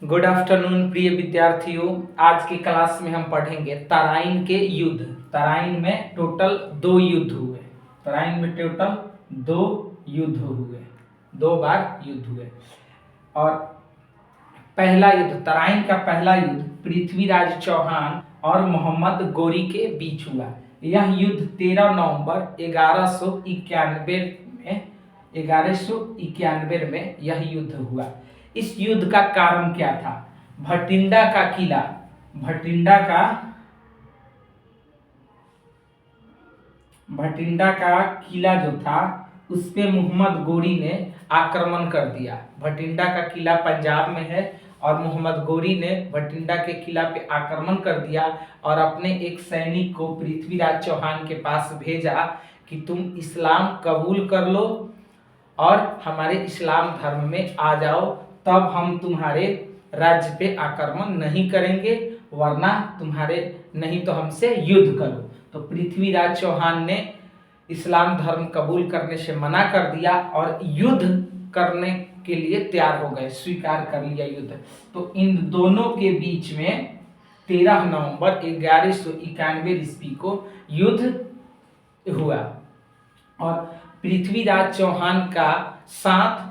Good afternoon प्रिय विद्यार्थियों। आज की क्लास में हम पढ़ेंगे तराइन के युद्ध। तराइन में टोटल 2 युद्ध हुए। तराइन में टोटल 2 युद्ध हुए, 2 बार युद्ध हुए। और पहला युद्ध, तराइन का पहला युद्ध पृथ्वीराज चौहान और मोहम्मद गोरी के बीच हुआ। यह युद्ध 13 नवंबर 1191 में यह युद्ध हुआ। इस युद्ध का कारण क्या था? भटिंडा का किला, भटिंडा का किला जो था उस पे मोहम्मद गोरी ने आक्रमण कर दिया। भटिंडा का किला पंजाब में है और मोहम्मद गोरी ने भटिंडा के किला पे आक्रमण कर दिया और अपने एक सैनिक को पृथ्वीराज चौहान के पास भेजा कि तुम इस्लाम कबूल कर लो और हमारे इस्लाम धर्म में आ जाओ, तब हम तुम्हारे राज्य पे आक्रमण नहीं करेंगे, वरना नहीं तो हमसे युद्ध करो। तो पृथ्वीराज चौहान ने इस्लाम धर्म कबूल करने से मना कर दिया और युद्ध करने के लिए तैयार हो गए, स्वीकार कर लिया युद्ध। तो इन दोनों के बीच में 13 नवंबर 1191 ईस्वी को युद्ध हुआ और पृथ्वीराज चौहान का साथ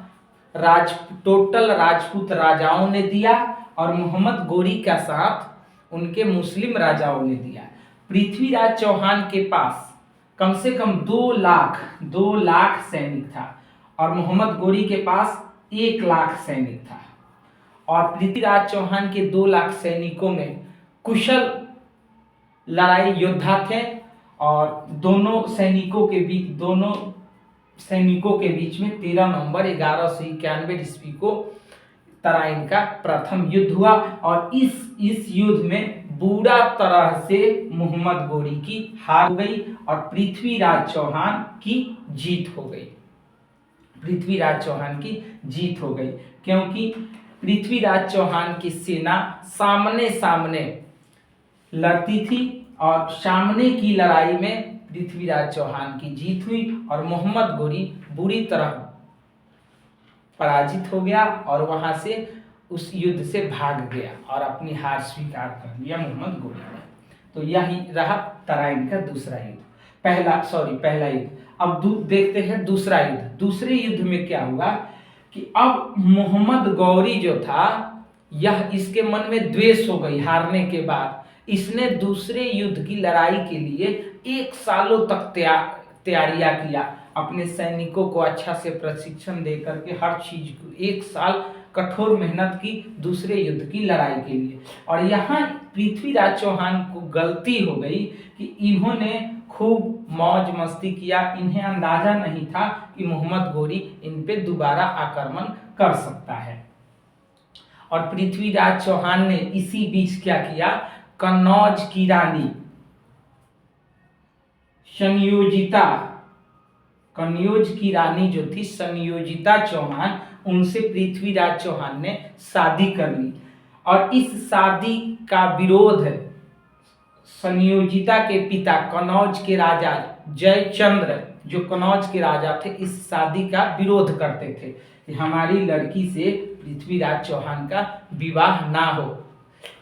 टोटल राजपूत राजाओं ने दिया और मोहम्मद गोरी का साथ उनके मुस्लिम राजाओं ने दिया। पृथ्वीराज चौहान के पास कम से कम 2 लाख सैनिक था और मोहम्मद गोरी के पास 1 लाख सैनिक था। और पृथ्वीराज चौहान के 2 लाख सैनिकों में कुशल लड़ाई योद्धा थे और दोनों सैनिकों के बीच में 13 नवंबर 1191 ईस्वी को तराइन का प्रथम युद्ध हुआ और इस युद्ध में बुरा तरह से मोहम्मद गोरी की हार हो गई और पृथ्वीराज चौहान की जीत हो गई। क्योंकि पृथ्वीराज चौहान की सेना सामने सामने लड़ती थी और सामने की लड़ाई में पृथ्वीराज चौहान की जीत हुई और मोहम्मद गोरी बुरी तरह पराजित हो गया और वहां से उस युद्ध से भाग गया और अपनी हार स्वीकार कर लिया मोहम्मद गोरी ने। तो यही रहा तराइन का दूसरा युद्ध। पहला युद्ध। अब देखते हैं दूसरा युद्ध। दूसरे युद्ध में क्या हुआ कि अब मोहम्मद गोरी जो था, यह इसके मन में द्वेष हो गई हारने के बाद। इसने दूसरे युद्ध की लड़ाई के लिए 1 सालों तक तैयारियां किया, अपने सैनिकों को अच्छा से प्रशिक्षण दे करके हर चीज को 1 साल कठोर मेहनत की दूसरे युद्ध की लड़ाई के लिए। और यहाँ पृथ्वीराज चौहान को गलती हो गई कि इन्होंने खूब मौज मस्ती किया। इन्हें अंदाजा नहीं था कि मोहम्मद गोरी इन पे दोबारा आक्रमण कर सकता है। और पृथ्वीराज चौहान ने इसी बीच क्या किया, कन्नौज की रानी कन्नौज की रानी जो थी संयोजिता चौहान, उनसे पृथ्वीराज चौहान ने शादी कर ली। और इस शादी का विरोध संयोजिता के पिता कन्नौज के राजा जयचंद्र, जो कन्नौज के राजा थे, इस शादी का विरोध करते थे कि हमारी लड़की से पृथ्वीराज चौहान का विवाह ना हो,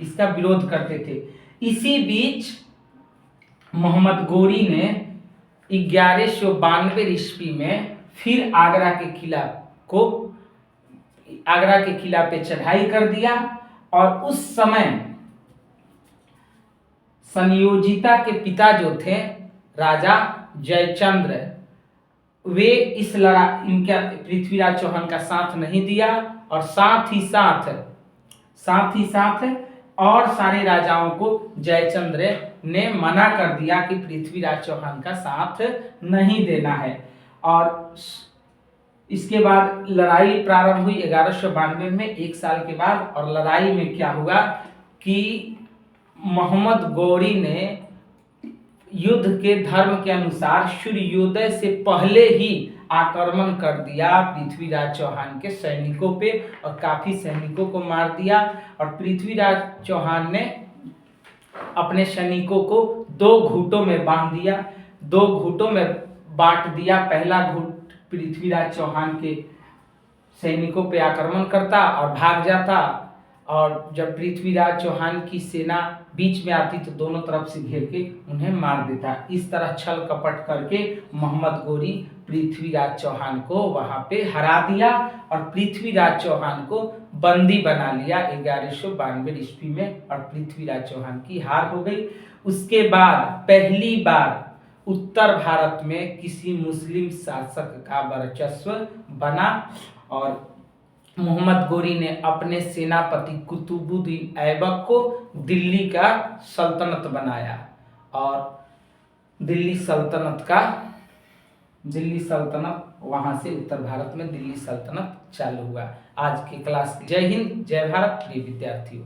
इसका विरोध करते थे। इसी बीच मोहम्मद गोरी ने 1192 ईस्वी में फिर आगरा के किला पे चढ़ाई कर दिया और उस समय संयोजिता के पिता जो थे राजा जयचंद्र, वे इनका पृथ्वीराज चौहान का साथ नहीं दिया और साथ ही साथ और सारे राजाओं को जयचंद्र ने मना कर दिया कि पृथ्वीराज चौहान का साथ नहीं देना है। और इसके बाद लड़ाई प्रारंभ हुई 1192 में, 1 साल के बाद। और लड़ाई में क्या हुआ कि मोहम्मद गोरी ने युद्ध के धर्म के अनुसार सूर्योदय से पहले ही आक्रमण कर दिया पृथ्वीराज चौहान के सैनिकों पे और काफी सैनिकों को मार दिया। और पृथ्वीराज चौहान ने अपने सैनिकों को 2 घुटों में बांट दिया। पहला घुट पृथ्वीराज चौहान के सैनिकों पे आक्रमण करता और भाग जाता और जब पृथ्वीराज चौहान की सेना बीच में आती तो दोनों तरफ से घेर के उन्हें मार देता। इस तरह छल कपट करके मोहम्मद गोरी पृथ्वीराज चौहान को वहां पे हरा दिया और पृथ्वीराज चौहान को बंदी बना लिया 1192 ईस्वी में, और पृथ्वीराज चौहान की हार हो गई। उसके बाद पहली बार उत्तर भारत में किसी मुस्लिम शासक का वर्चस्व बना और मोहम्मद गोरी ने अपने सेनापति कुतुबुद्दीन ऐबक को दिल्ली का सल्तनत बनाया और दिल्ली सल्तनत वहां से उत्तर भारत में दिल्ली सल्तनत चालू हुआ। आज की क्लास, जय हिंद, जय भारत प्रिय विद्यार्थियों।